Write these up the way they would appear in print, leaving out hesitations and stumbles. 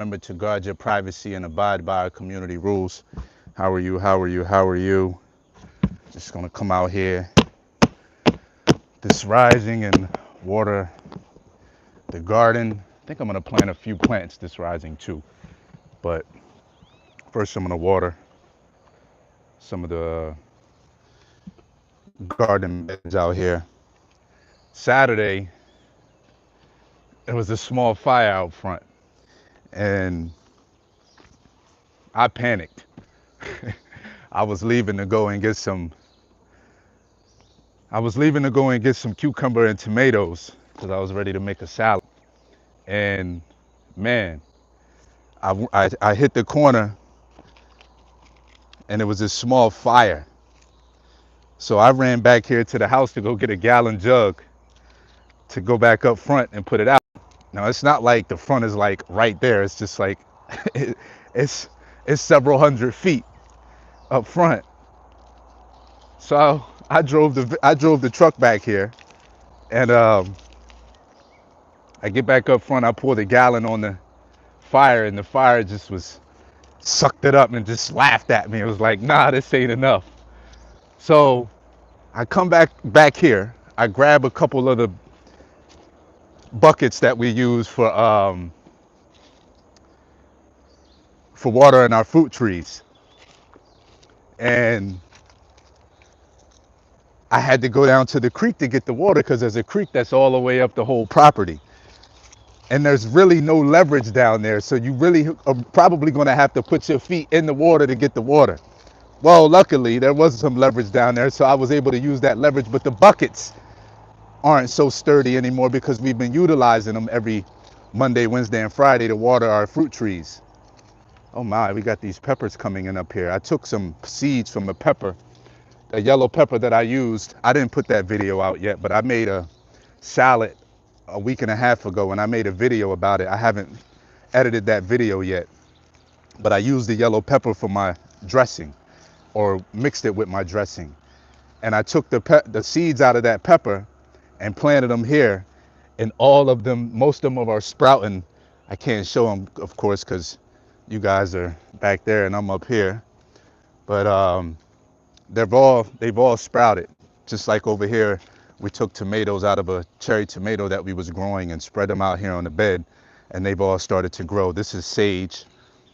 Remember to guard your privacy and abide by our community rules. How are you? How are you? How are you? Just gonna come out here this rising and water the garden. I think I'm gonna plant a few plants this rising too. But first I'm gonna water some of the garden beds out here. Saturday, there was a small fire out front and I panicked. I was leaving to go and get some I was leaving to go and get some cucumber and tomatoes because I was ready to make a salad. And man, I hit the corner and it was this small fire. So I ran back here to the house to go get a gallon jug to go back up front and put it out. Now it's not like the front is like right there. It's just like it, it's it's several hundred feet up front. So I drove the truck back here, and I get back up front. I pour the gallon on the fire, and the fire just was sucked it up and just laughed at me. It was like, nah, this ain't enough. So I come back here. I grab a couple of the buckets that we use for watering our fruit trees, and I had to go down to the creek to get the water because there's a creek that's all the way up the whole property. And there's really no leverage down there. So you really are probably going to have to put your feet in the water to get the water. Well, luckily, there was some leverage down there, so I was able to use that leverage. But the buckets aren't so sturdy anymore because we've been utilizing them every Monday, Wednesday, and Friday to water our fruit trees. Oh my, we got these peppers coming in up here. I took some seeds from a yellow pepper that I used. I didn't put that video out yet, but I made a salad a week and a half ago and I made a video about it. I haven't edited that video yet, but I used the yellow pepper for my dressing or mixed it with my dressing. And I took the seeds out of that pepper and planted them here, and all of them, most of them are sprouting. I can't show them, of course, because you guys are back there and I'm up here, but they've all sprouted. Just like over here, we took tomatoes out of a cherry tomato that we was growing and spread them out here on the bed, and they've all started to grow. This is sage.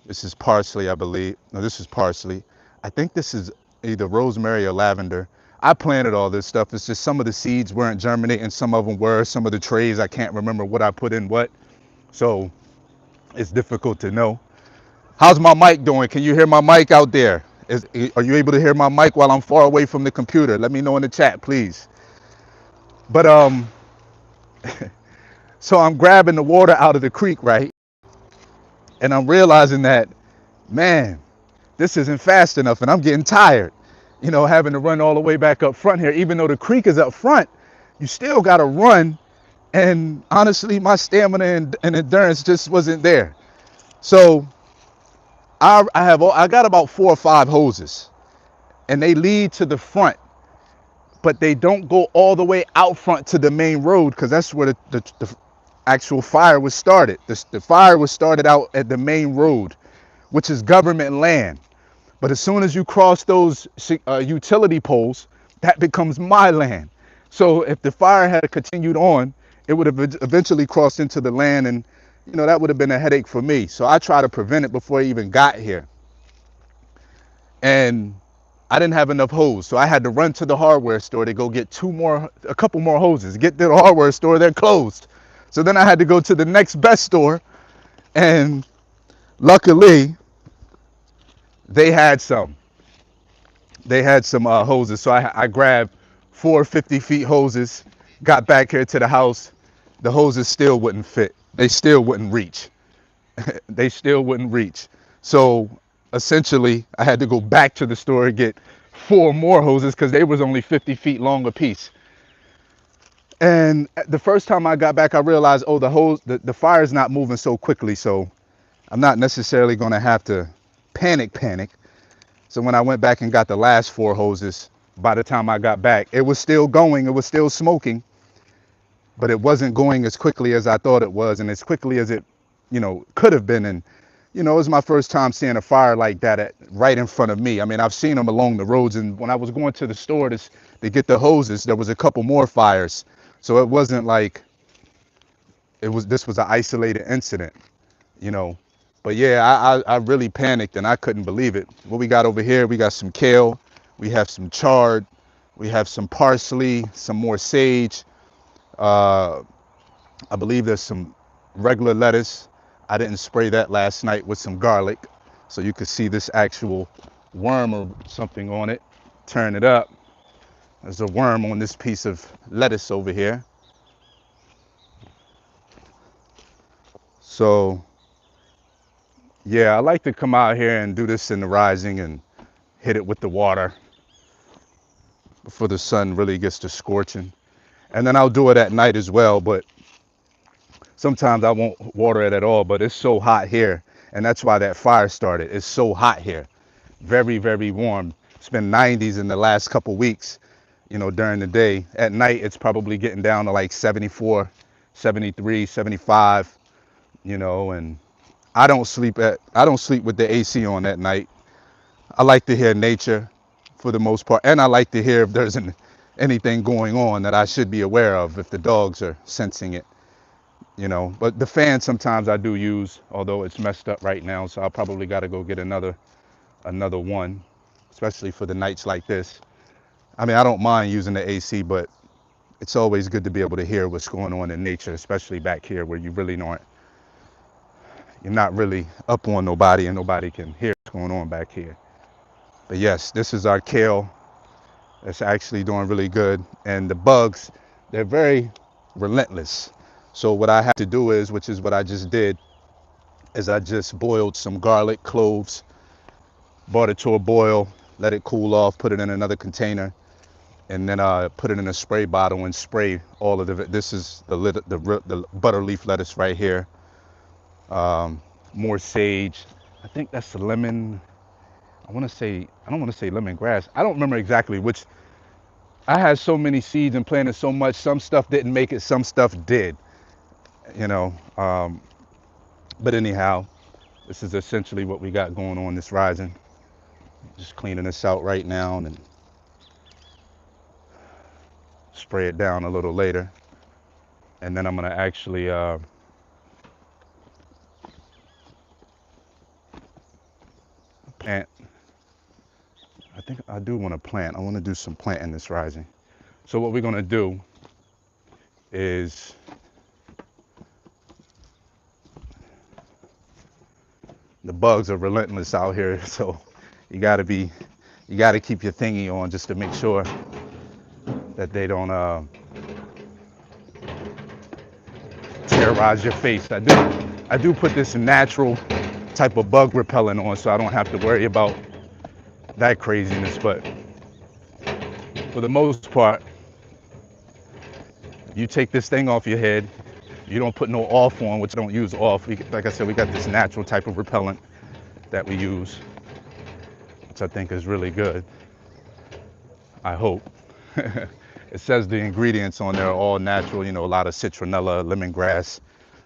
This is parsley, I believe. No, this is parsley. I think this is either rosemary or lavender. I planted all this stuff. It's just some of the seeds weren't germinating. Some of them were. Some of the trays, I can't remember what I put in what. So it's difficult to know. How's my mic doing? Can you hear my mic out there? Are you able to hear my mic while I'm far away from the computer? Let me know in the chat, please. But so I'm grabbing the water out of the creek, right? And I'm realizing that, man, this isn't fast enough, and I'm getting tired. You know, having to run all the way back up front here, even though the creek is up front, you still got to run. And honestly, my stamina and endurance just wasn't there. So I got about 4 or 5 hoses, and they lead to the front, but they don't go all the way out front to the main road because that's where the actual fire was started. The fire was started out at the main road, which is government land. But as soon as you cross those utility poles, that becomes my land. So if the fire had continued on, it would have eventually crossed into the land, and you know that would have been a headache for me. So I tried to prevent it before I even got here. And I didn't have enough hose, so I had to run to the hardware store to go get a couple more hoses. Get to the hardware store, they're closed. So then I had to go to the next best store, and luckily they had some. They had some hoses, so I grabbed 4 50-feet hoses, got back here to the house. The hoses still wouldn't fit. They still wouldn't reach. They still wouldn't reach. So essentially, I had to go back to the store and get 4 more hoses because they was only 50 feet long a piece. And the first time I got back, I realized, oh, the fire's not moving so quickly, so I'm not necessarily going to have to panic. So when I went back and got the last 4 hoses, by the time I got back, it was still going, it was still smoking, but it wasn't going as quickly as I thought it was, and as quickly as it could have been. And, it was my first time seeing a fire like that right in front of me. I mean, I've seen them along the roads, and when I was going to the store to get the hoses, there was a couple more fires. So it wasn't like this was an isolated incident, you know. But yeah, I really panicked and I couldn't believe it. What we got over here, we got some kale, we have some chard, we have some parsley, some more sage. Uh, I believe there's some regular lettuce. I didn't spray that last night with some garlic. So you could see this actual worm or something on it. Turn it up. There's a worm on this piece of lettuce over here. So yeah, I like to come out here and do this in the rising and hit it with the water before the sun really gets to scorching. And then I'll do it at night as well, but sometimes I won't water it at all, but it's so hot here. And that's why that fire started. It's so hot here. Very, very warm. It's been 90s in the last couple weeks, during the day. At night, it's probably getting down to like 74, 73, 75, and I don't sleep with the AC on at night. I like to hear nature for the most part. And I like to hear if there's anything going on that I should be aware of, if the dogs are sensing it. But the fan sometimes I do use, although it's messed up right now, so I'll probably got to go get another one, especially for the nights like this. I mean, I don't mind using the AC, but it's always good to be able to hear what's going on in nature, especially back here where you're not really up on nobody and nobody can hear what's going on back here. But yes, this is our kale. It's actually doing really good. And the bugs, they're very relentless. So what I have to do is, which is what I just did, is I just boiled some garlic cloves, brought it to a boil, let it cool off, put it in another container, and then put it in a spray bottle and spray all of this is the butter leaf lettuce right here. More sage. I think that's the lemon. I don't want to say lemongrass. I don't remember exactly which. I had so many seeds and planted so much. Some stuff didn't make it, some stuff did, you know. But anyhow, this is essentially what we got going on this rising. Just cleaning this out right now and spray it down a little later. And then I'm gonna actually plant. I think I do want to plant. I want to do some planting this rising. So what we're gonna do is the bugs are relentless out here, so you gotta keep your thingy on just to make sure that they don't terrorize your face. I do put this natural type of bug repellent on, so I don't have to worry about that craziness. But for the most part, you take this thing off your head. You don't put no off on, which I don't use off. Like I said, we got this natural type of repellent that we use, which I think is really good. I hope. It says the ingredients on there are all natural, a lot of citronella, lemongrass,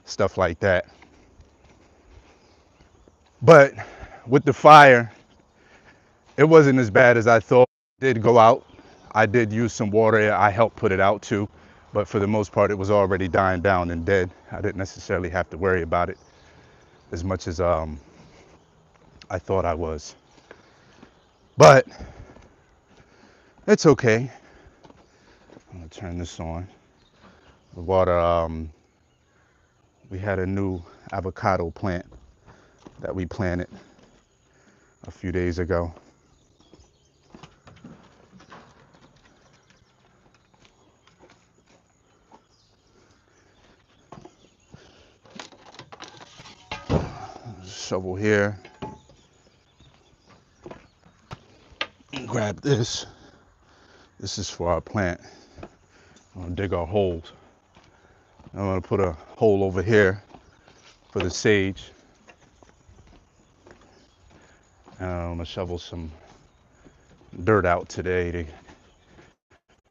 stuff like that. But with the fire, it wasn't as bad as I thought. It did go out. I did use some water. I helped put it out too. But for the most part, it was already dying down and dead. I didn't necessarily have to worry about it as much as I thought I was. But it's okay. I'm gonna turn this on. The water, we had a new avocado plant that we planted a few days ago. Shovel here. Grab this. This is for our plant. I'm gonna dig our holes. I'm gonna put a hole over here for the sage. And I'm gonna shovel some dirt out today.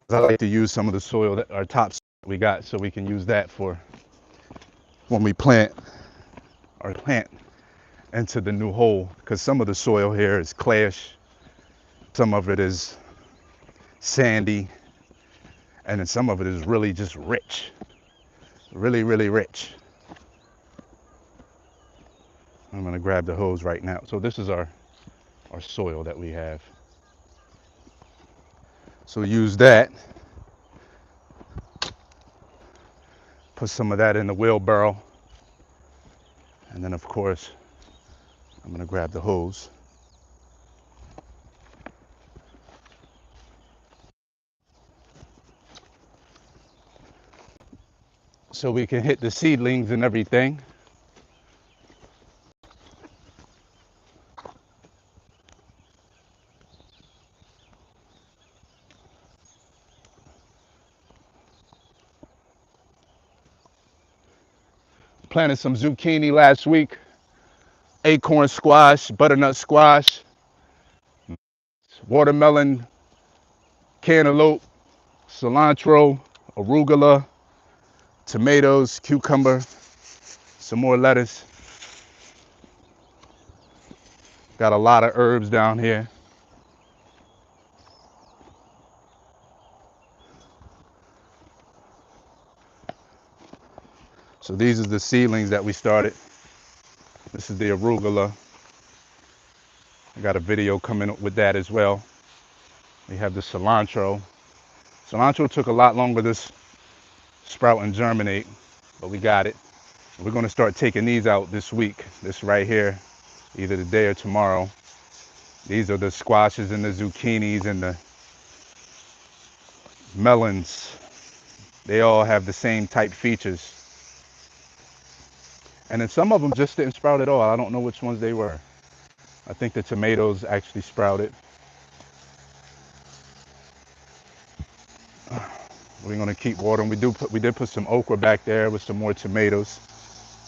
I like to use some of the soil that our tops we got, so we can use that for when we plant. or plant into the new hole, because some of the soil here is clayish, some of it is sandy, and then some of it is really just rich, really, really rich. I'm gonna grab the hose right now. So this is our soil that we have. So use that, put some of that in the wheelbarrow, and then of course, I'm gonna grab the hose. So we can hit the seedlings and everything. Planted some zucchini last week, acorn squash, butternut squash, watermelon, cantaloupe, cilantro, arugula, tomatoes, cucumber, some more lettuce. Got a lot of herbs down here. So these are the seedlings that we started. This is the arugula. I got a video coming up with that as well. We have the cilantro. Cilantro took a lot longer to sprout and germinate, but we got it. We're gonna start taking these out this week. This right here, either today or tomorrow. These are the squashes and the zucchinis and the melons. They all have the same type features. And then some of them just didn't sprout at all. I don't know which ones they were. I think the tomatoes actually sprouted. We're gonna keep watering. We did put some okra back there with some more tomatoes.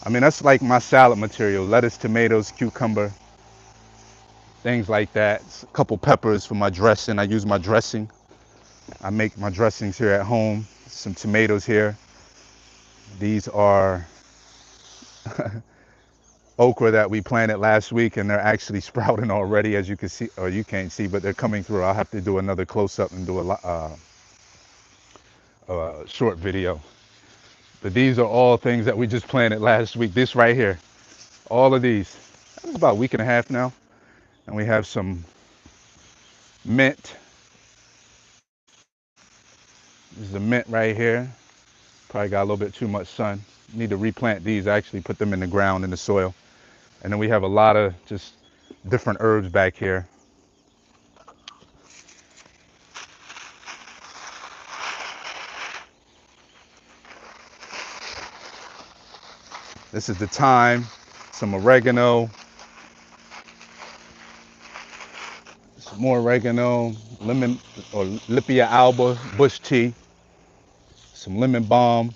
I mean, that's like my salad material: lettuce, tomatoes, cucumber, things like that. A couple peppers for my dressing. I use my dressing. I make my dressings here at home. Some tomatoes here. These are okra that we planted last week, and they're actually sprouting already, as you can see, or you can't see, but they're coming through. I'll have to do another close-up and do a short video. But these are all things that we just planted last week. This right here, all of these. It's about a week and a half now. And we have some mint. This is the mint right here. Probably got a little bit too much sun. Need to replant these, actually put them in the ground, in the soil. And then we have a lot of just different herbs back here. This is the thyme, some oregano, some more oregano, lemon or Lipia alba, bush tea, some lemon balm,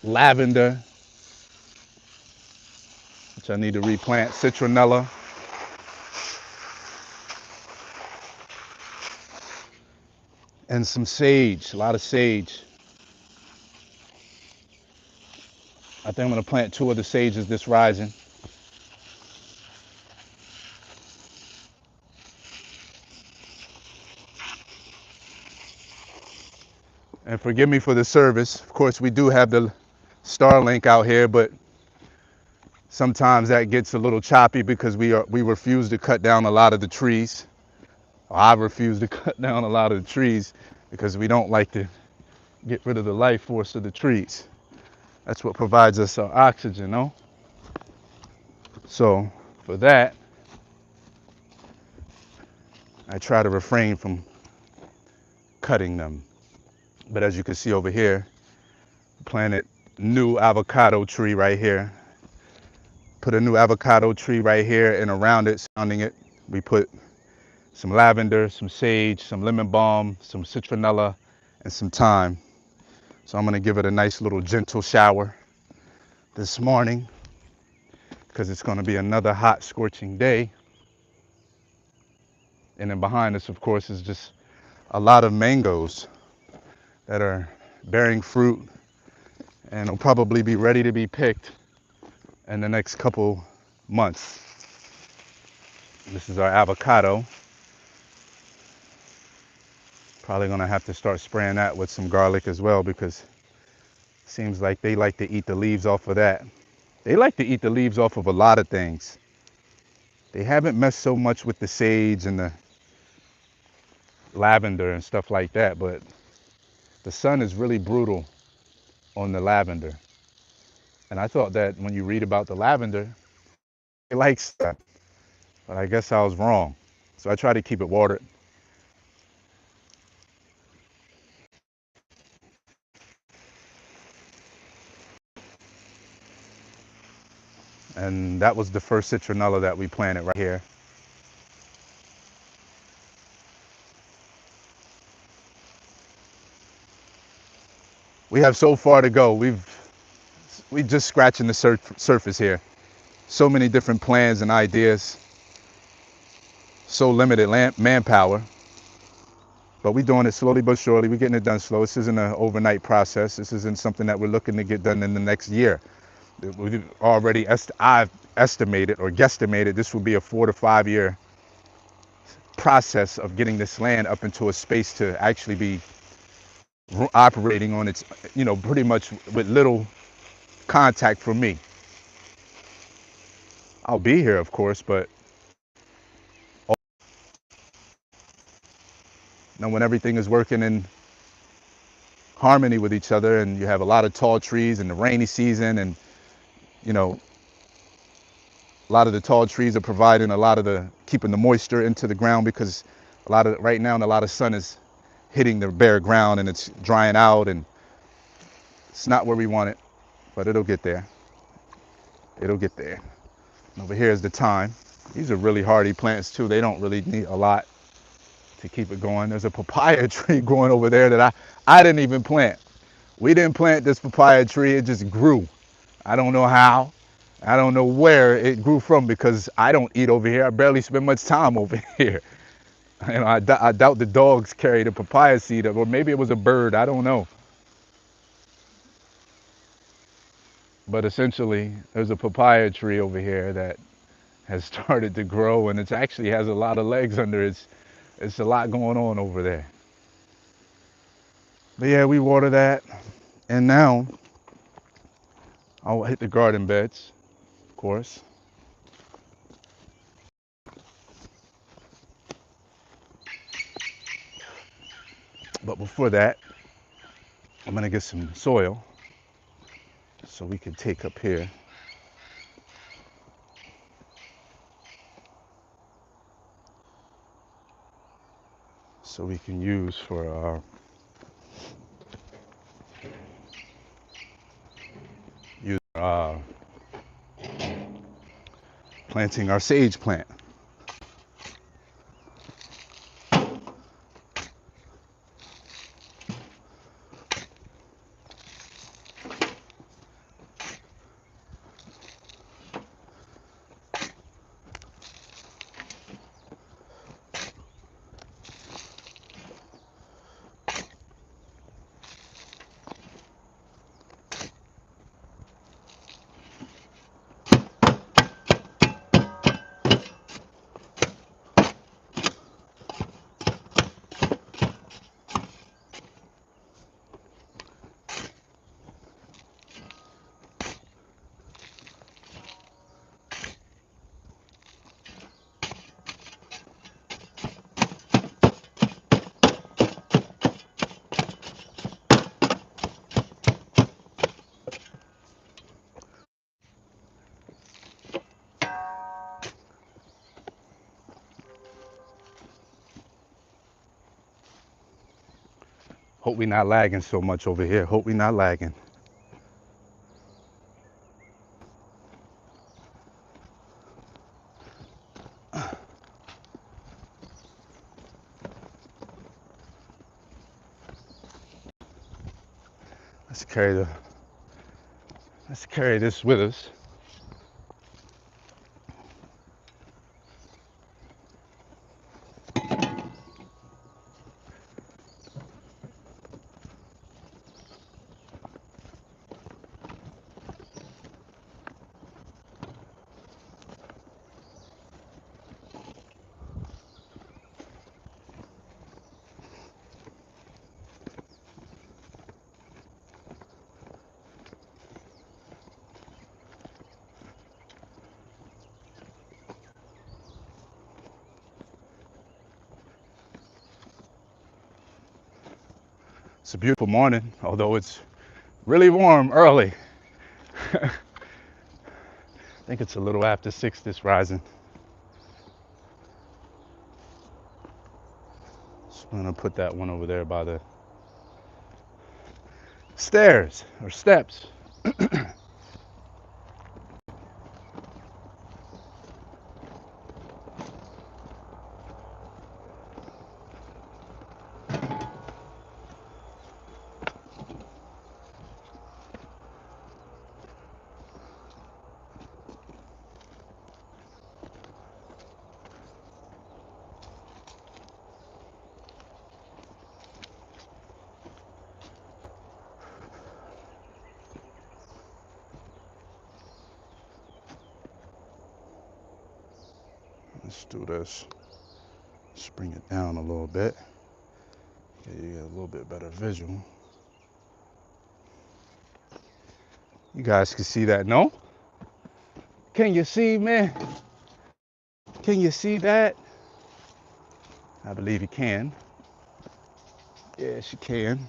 lavender, which I need to replant, citronella, and some sage, a lot of sage. I think I'm gonna plant 2 of the sages this rising. And forgive me for the service. Of course, we do have the Starlink out here, but sometimes that gets a little choppy because we refuse to cut down a lot of the trees. I refuse to cut down a lot of the trees because we don't like to get rid of the life force of the trees. That's what provides us our oxygen, no? So for that, I try to refrain from cutting them. But as you can see over here, planted new avocado tree right here. Put a new avocado tree right here, and around it, surrounding it, we put some lavender, some sage, some lemon balm, some citronella, and some thyme. So I'm gonna give it a nice little gentle shower this morning because it's gonna be another hot, scorching day. And then behind us, of course, is just a lot of mangoes. that are bearing fruit and will probably be ready to be picked in the next couple months. This is our avocado. Probably gonna have to start spraying that with some garlic as well, because it seems like they like to eat the leaves off of that. They like to eat the leaves off of a lot of things. They haven't messed so much with the sage and the lavender and stuff like that, but the sun is really brutal on the lavender. And I thought that when you read about the lavender, it likes that, but I guess I was wrong. So I try to keep it watered. And that was the first citronella that we planted right here. We have so far to go. We just scratching the surface here. So many different plans and ideas. So limited manpower. But we're doing it slowly but surely. We're getting it done slow. This isn't an overnight process. This isn't something that we're looking to get done in the next year. We've already, I've estimated or guesstimated this will be a 4 to 5 year process of getting this land up into a space to actually be operating on its, pretty much with little contact from me. I'll be here, of course, but when everything is working in harmony with each other, and you have a lot of tall trees in the rainy season, and you know a lot of the tall trees are providing a lot of the keeping the moisture into the ground, because a lot of right now and a lot of sun is hitting the bare ground and it's drying out, and it's not where we want it, but it'll get there. It'll get there. And over here is the thyme. These are really hardy plants too. They don't really need a lot to keep it going. There's a papaya tree growing over there that I didn't even plant. We didn't plant this papaya tree. It just grew. I don't know how. I don't know where it grew from, because I don't eat over here. I barely spend much time over here. I doubt the dogs carried a papaya seed, or maybe it was a bird. I don't know. But essentially, there's a papaya tree over here that has started to grow, and it actually has a lot of legs under it. It's a lot going on over there. But yeah, we water that. And now I'll hit the garden beds, of course. But before that, I'm gonna get some soil so we can take up here. So we can use for planting our sage plant. Hope we not lagging so much over here. Hope we not lagging. Let's carry this with us. It's a beautiful morning, although it's really warm early. I think it's a little after 6 this rising. So I'm gonna put that one over there by the stairs or steps. Let's do this. Let's bring it down a little bit. Yeah, you get a little bit better visual. You guys can see that, no? Can you see, man? Can you see that? I believe you can. Yes, you can.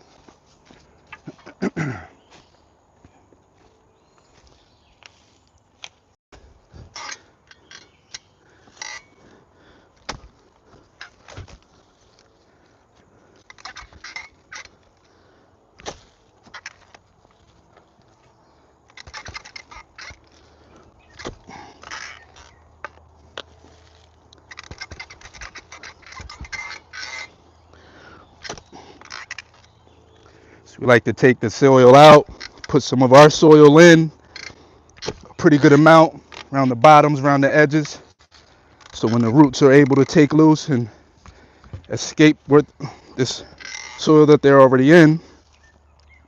So we like to take the soil out, put some of our soil in, a pretty good amount around the bottoms, around the edges. So when the roots are able to take loose and escape with this soil that they're already in,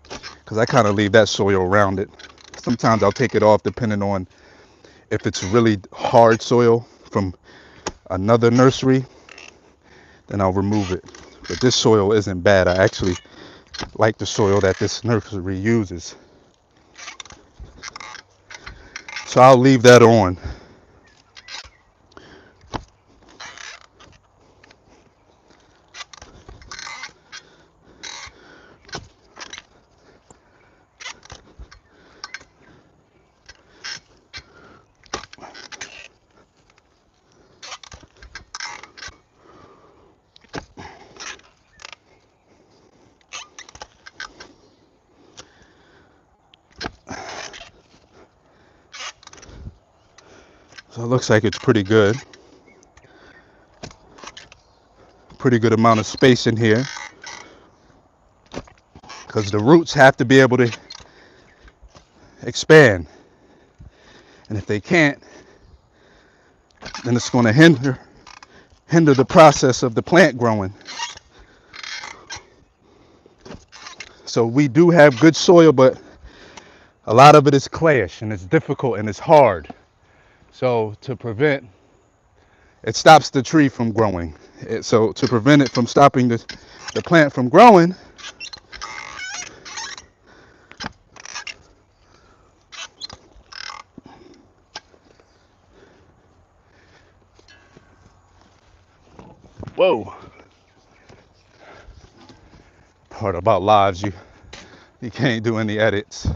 because I kind of leave that soil around it. Sometimes I'll take it off depending on if it's really hard soil from another nursery, then I'll remove it. But this soil isn't bad. I actually like the soil that this nursery uses. So I'll leave that on. So it looks like it's pretty good. Pretty good amount of space in here. Because the roots have to be able to expand. And if they can't, then it's going to hinder the process of the plant growing. So we do have good soil, but a lot of it is clayish and it's difficult and it's hard. So to prevent, it stops the tree from growing. So to prevent it from stopping the plant from growing, whoa. Part about lives, you can't do any edits.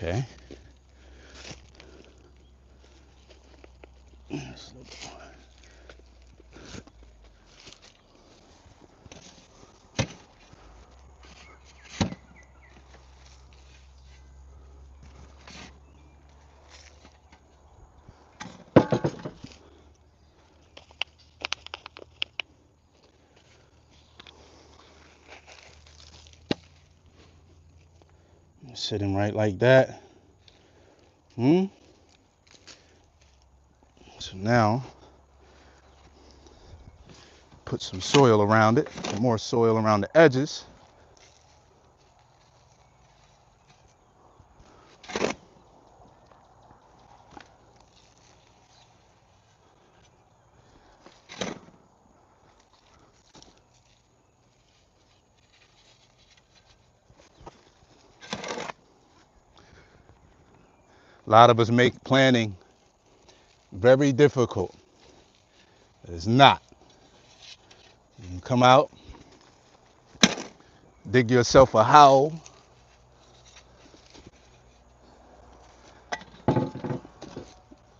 Okay. Sitting right like that. So now, put some soil around it, some more soil around the edges. A lot of us make planning very difficult. It's not. You come out, dig yourself a hole,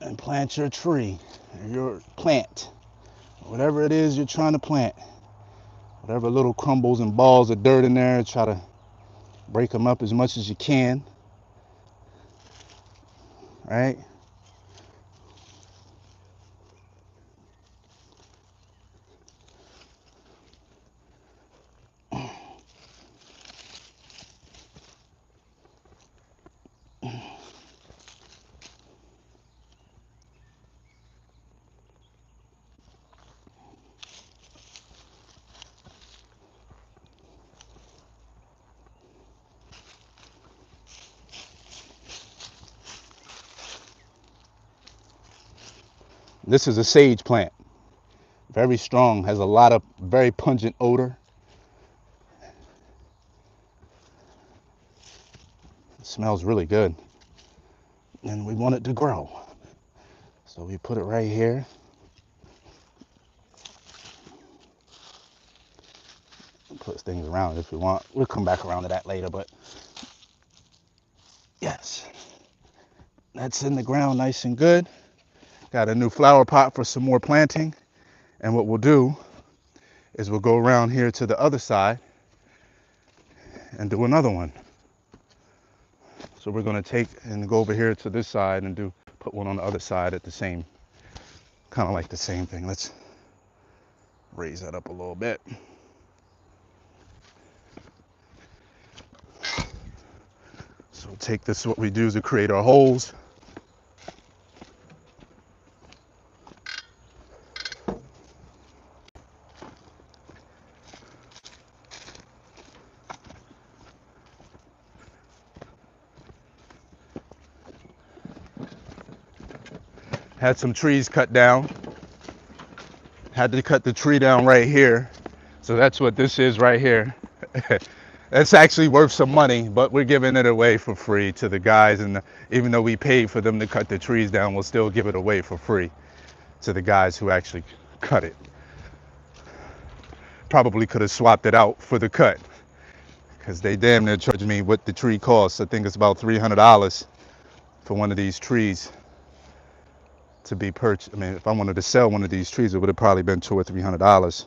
and plant your tree, or your plant, whatever it is you're trying to plant. Whatever little crumbles and balls of dirt in there, try to break them up as much as you can, right? This is a sage plant. Very strong, has a lot of very pungent odor. It smells really good. And we want it to grow. So we put it right here. Put things around it if we want. We'll come back around to that later, but yes. That's in the ground nice and good. Got a new flower pot for some more planting. And what we'll do is we'll go around here to the other side and do another one. So we're gonna take and go over here to this side and put one on the other side at the same, kind of like the same thing. Let's raise that up a little bit. So we'll take this, what we do is to create our holes. Had some trees cut down. Had to cut the tree down right here. So that's what this is right here. That's actually worth some money, but we're giving it away for free to the guys. And even though we paid for them to cut the trees down, we'll still give it away for free to the guys who actually cut it. Probably could have swapped it out for the cut, because they damn near charged me what the tree costs. I think it's about $300 for one of these trees to be purchased. I mean, if I wanted to sell one of these trees, it would have probably been $200 or $300,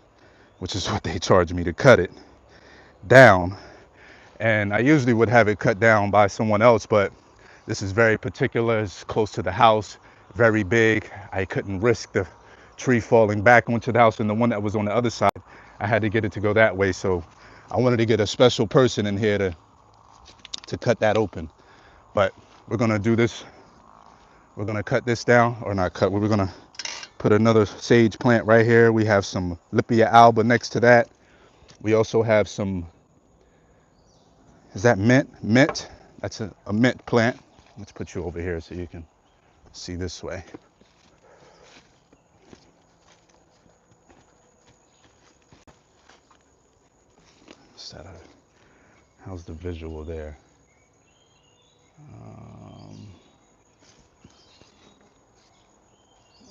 which is what they charged me to cut it down. And I usually would have it cut down by someone else, but this is very particular. It's close to the house, very big. I couldn't risk the tree falling back onto the house, and the one that was on the other side, I had to get it to go that way. So I wanted to get a special person in here to cut that open. But we're gonna do this. We're gonna cut this down, or not cut, we're gonna put another sage plant right here. We have some Lipia alba next to that. We also have some, is that mint? Mint, that's a mint plant. Let's put you over here so you can see this way. How's the visual there?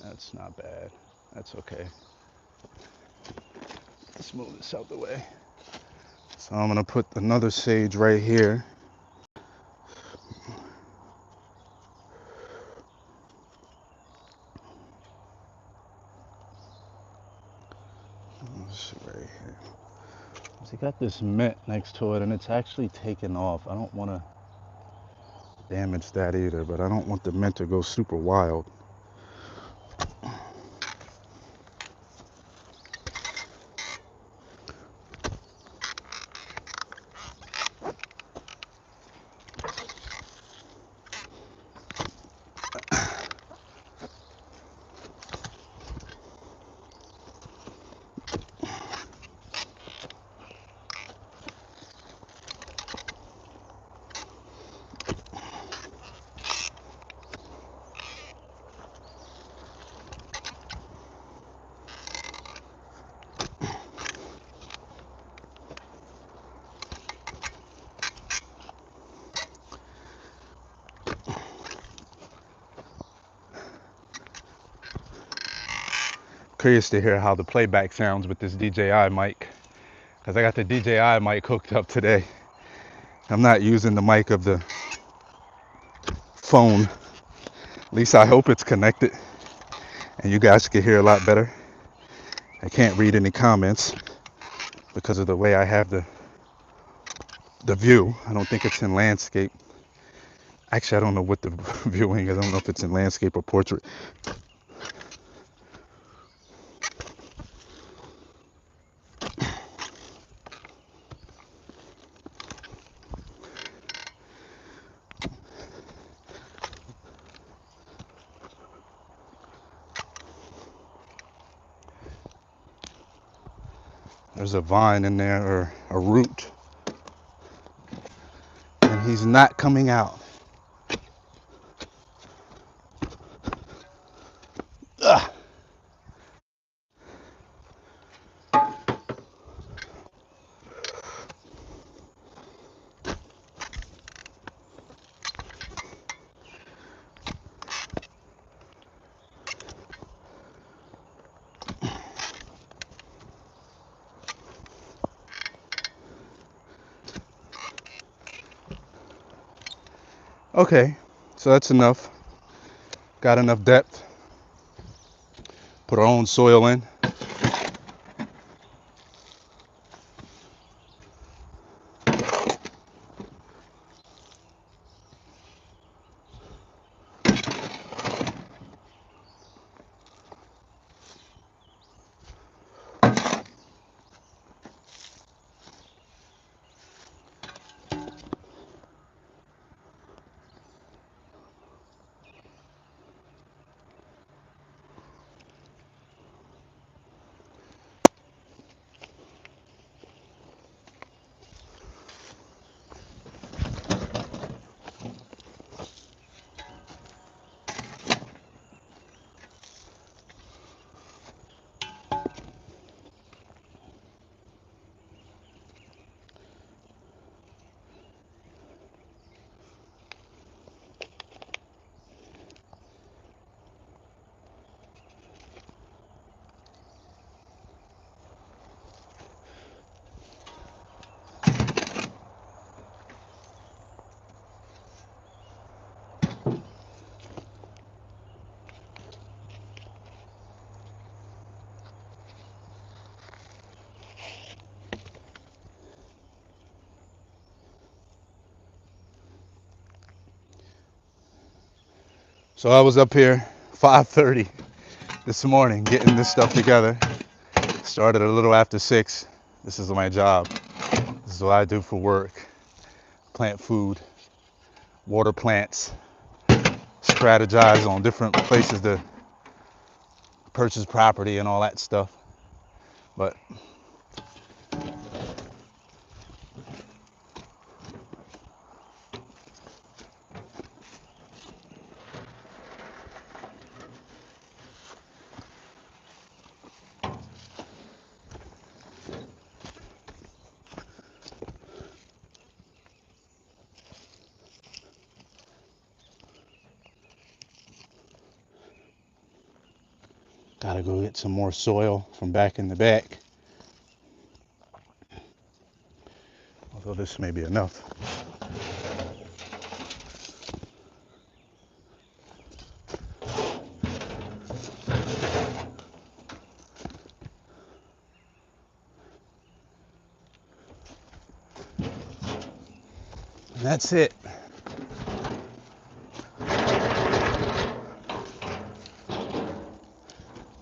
That's not bad. That's okay. Let's move this out the way. So I'm gonna put another sage right here. Let's see right here. So got this mint next to it, and it's actually taken off. I don't want to damage that either, but I don't want the mint to go super wild. curious to hear how the playback sounds with this DJI mic, because I got the DJI mic hooked up today. I'm not using the mic of the phone. At least I hope it's connected and you guys can hear a lot better. I can't read any comments because of the way I have the view. I don't think it's in landscape. Actually, I don't know what the viewing is. I don't know if it's in landscape or portrait. There's a vine in there, or a root, and he's not coming out. Ugh. Okay, so that's enough. Got enough depth. Put our own soil in. So I was up here 5:30 this morning getting this stuff together. Started a little after 6. This is my job. This is what I do for work. Plant food, water plants, strategize on different places to purchase property and all that stuff. But gotta go get some more soil from back in the back. Although this may be enough. And that's it.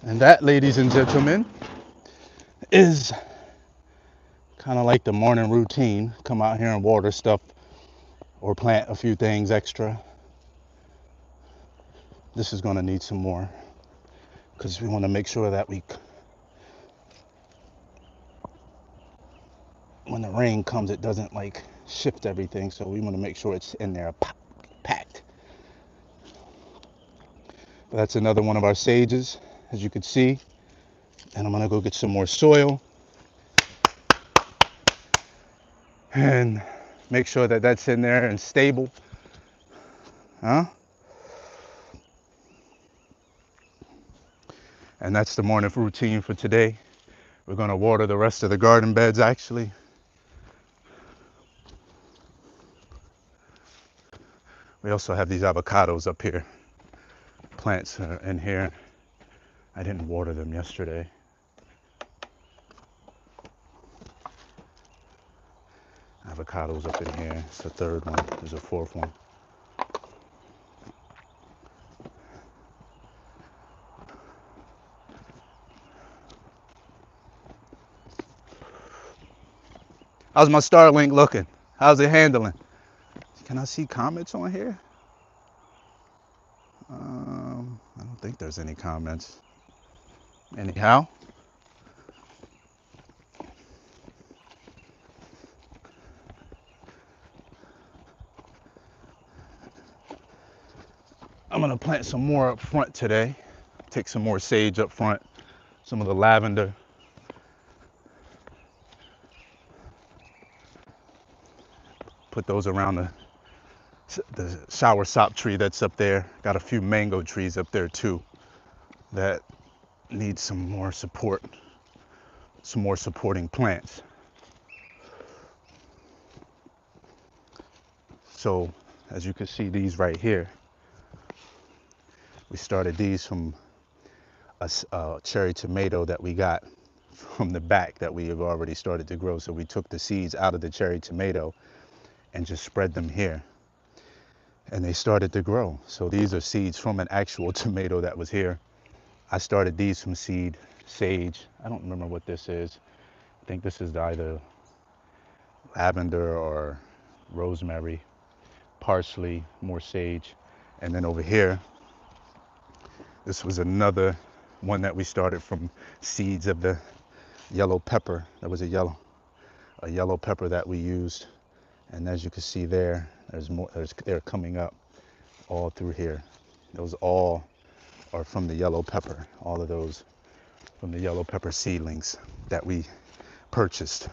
And that, ladies and gentlemen, is kind of like the morning routine. Come out here and water stuff or plant a few things extra. This is going to need some more because we want to make sure that when the rain comes, it doesn't like shift everything. So we want to make sure it's in there packed. But that's another one of our sages, as you can see. And I'm going to go get some more soil and make sure that that's in there and stable. Huh? And that's the morning routine for today. We're gonna water the rest of the garden beds actually. We also have these avocados up here. Plants are in here. I didn't water them yesterday. Avocados up in here. It's the third one. There's a fourth one. How's my Starlink looking? How's it handling? Can I see comments on here? I don't think there's any comments. Anyhow, I'm gonna plant some more up front today. Take some more sage up front, some of the lavender. Put those around the shower sop tree that's up there. Got a few mango trees up there too that need some more support, some more supporting plants. So as you can see, these right here, we started these from a cherry tomato that we got from the back that we have already started to grow. So we took the seeds out of the cherry tomato and just spread them here, and they started to grow. So these are seeds from an actual tomato that was here. I started these from seed sage. I don't remember what this is. I think this is either lavender or rosemary, parsley, more sage. And then over here, this was another one that we started from seeds of the yellow pepper. That was a yellow pepper that we used. And as you can see there, there's more, they're coming up all through here. Those all are from the yellow pepper, all of those from the yellow pepper seedlings that we purchased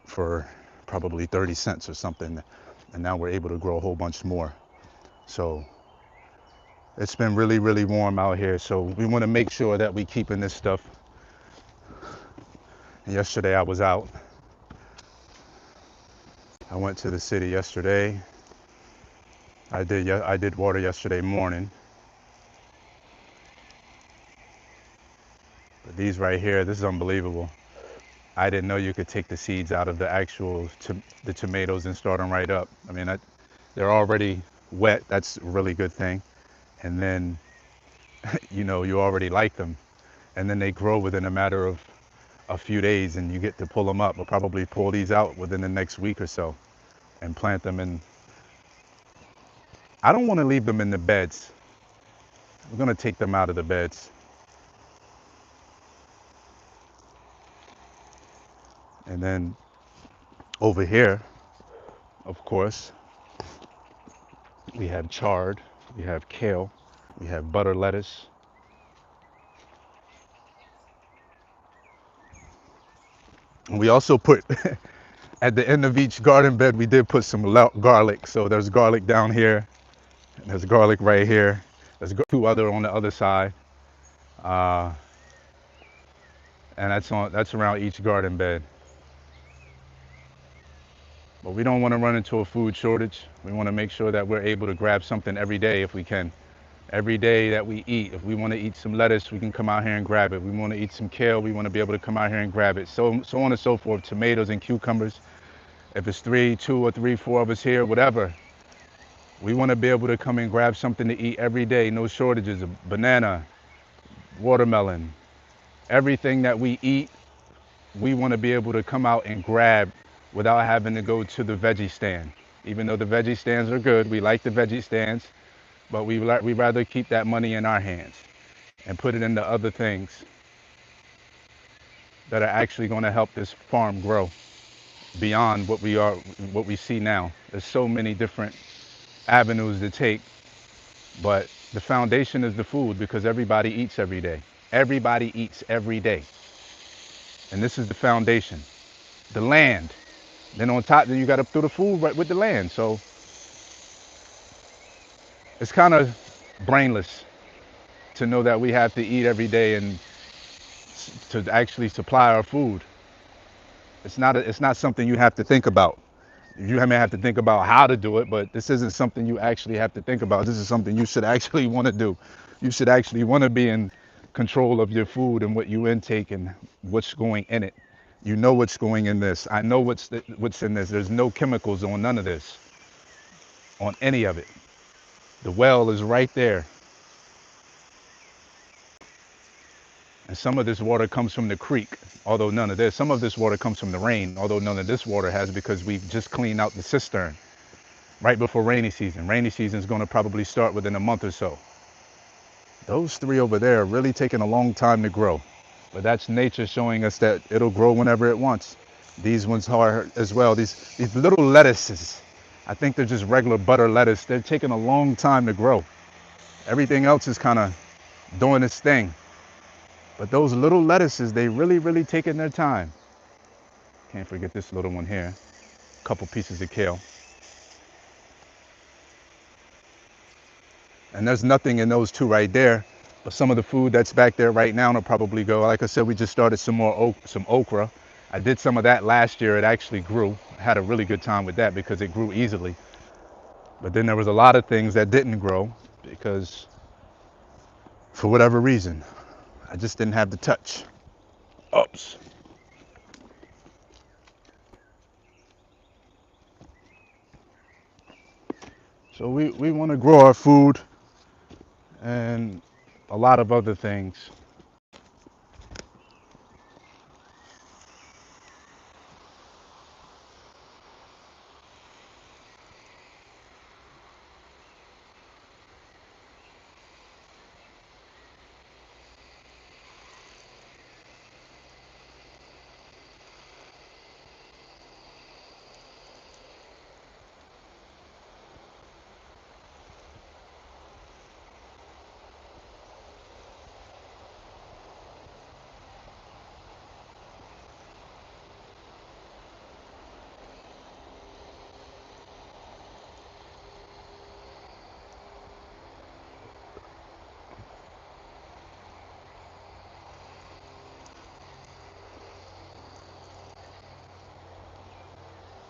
for probably 30 cents or something. And now we're able to grow a whole bunch more. So it's been really, really warm out here. So we want to make sure that we keeping this stuff. And yesterday I was out. I went to the city yesterday. I did water yesterday morning. But these right here, this is unbelievable. I didn't know you could take the seeds out of the actual the tomatoes and start them right up. I mean, they're already wet. That's a really good thing. And then, you know, you already like them. And then they grow within a matter of a few days, and you get to pull them up. We'll probably pull these out within the next week or so and plant them in. I don't want to leave them in the beds. I'm going to take them out of the beds. And then over here, of course, we have chard, we have kale, we have butter lettuce. And we also put, at the end of each garden bed, we did put some garlic. So there's garlic down here, and there's garlic right here. There's two other on the other side. And that's around each garden bed. But we don't want to run into a food shortage. We want to make sure that we're able to grab something every day if we can. Every day that we eat, if we want to eat some lettuce, we can come out here and grab it. We want to eat some kale, we want to be able to come out here and grab it. So on and so forth. Tomatoes and cucumbers. If it's 2 or 3, 4 of us here, whatever. We want to be able to come and grab something to eat every day. No shortages of banana, watermelon, everything that we eat. We want to be able to come out and grab without having to go to the veggie stand. Even though the veggie stands are good, we like the veggie stands, but we rather keep that money in our hands and put it into other things that are actually going to help this farm grow beyond what we see now. There's so many different avenues to take, but the foundation is the food, because everybody eats every day. Everybody eats every day. And this is the foundation. The land. Then on top, then you got to throw the food right with the land. So it's kind of brainless to know that we have to eat every day and to actually supply our food. It's not something you have to think about. You may have to think about how to do it, but this isn't something you actually have to think about. This is something you should actually want to do. You should actually want to be in control of your food and what you intake and what's going in it. You know what's going in this. I know what's in this. There's no chemicals on none of this, on any of it. The well is right there. And some of this water comes from the creek, although none of this. Some of this water comes from the rain, although none of this water has, because we've just cleaned out the cistern right before rainy season. Rainy season is going to probably start within a month or so. Those three over there are really taking a long time to grow. But that's nature showing us that it'll grow whenever it wants. These ones are as well. These little lettuces, I think they're just regular butter lettuce. They're taking a long time to grow. Everything else is kind of doing its thing. But those little lettuces, they really taking their time. Can't forget this little one here. A couple pieces of kale. And there's nothing in those two right there. But some of the food that's back there right now will probably go. Like I said, we just started some okra. I did some of that last year. It actually grew. I had a really good time with that because it grew easily. But then there was a lot of things that didn't grow because for whatever reason, I just didn't have the touch. Oops. So we want to grow our food and a lot of other things.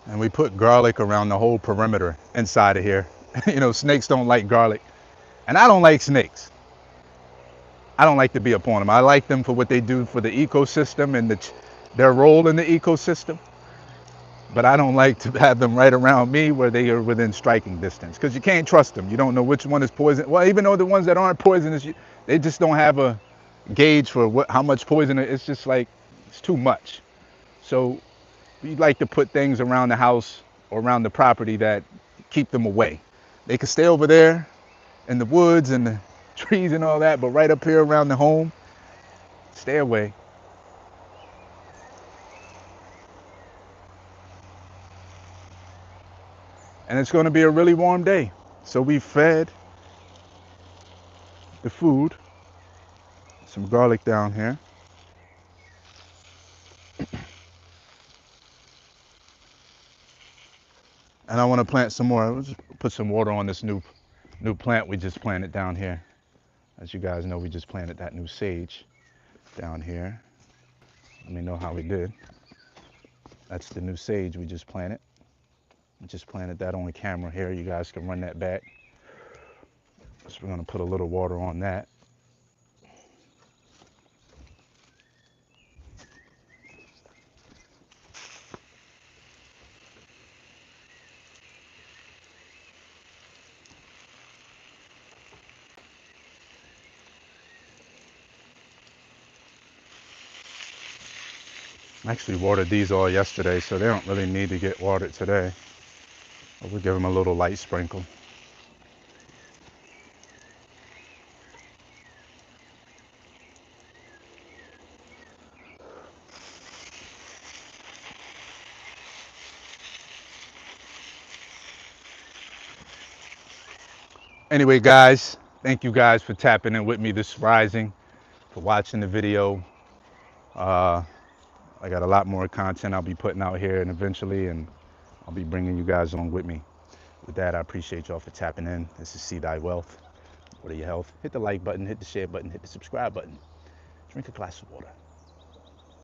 And we put garlic around the whole perimeter inside of here. You know, snakes don't like garlic. And I don't like snakes. I don't like to be upon them. I like them for what they do for the ecosystem and their role in the ecosystem. But I don't like to have them right around me where they are within striking distance, because you can't trust them. You don't know which one is poison. Well, even though the ones that aren't poisonous, they just don't have a gauge for how much poison. It's just like, it's too much. So we like to put things around the house or around the property that keep them away. They can stay over there in the woods and the trees and all that, but right up here around the home, stay away. And it's going to be a really warm day. So we fed the food, some garlic down here. And I want to plant some more. I'll just put some water on this new plant we just planted down here. As you guys know, we just planted that new sage down here. Let me know how we did. That's the new sage we just planted. We just planted that on the camera here. You guys can run that back. So we're going to put a little water on that. I actually watered these all yesterday, so they don't really need to get watered today. But we'll give them a little light sprinkle. Anyway, guys, thank you guys for tapping in with me this rising, for watching the video. I got a lot more content I'll be putting out here, and eventually, and I'll be bringing you guys on with me. With that, I appreciate y'all for tapping in. This is See Thy Wealth. Water your health. Hit the like button, hit the share button, hit the subscribe button. Drink a glass of water.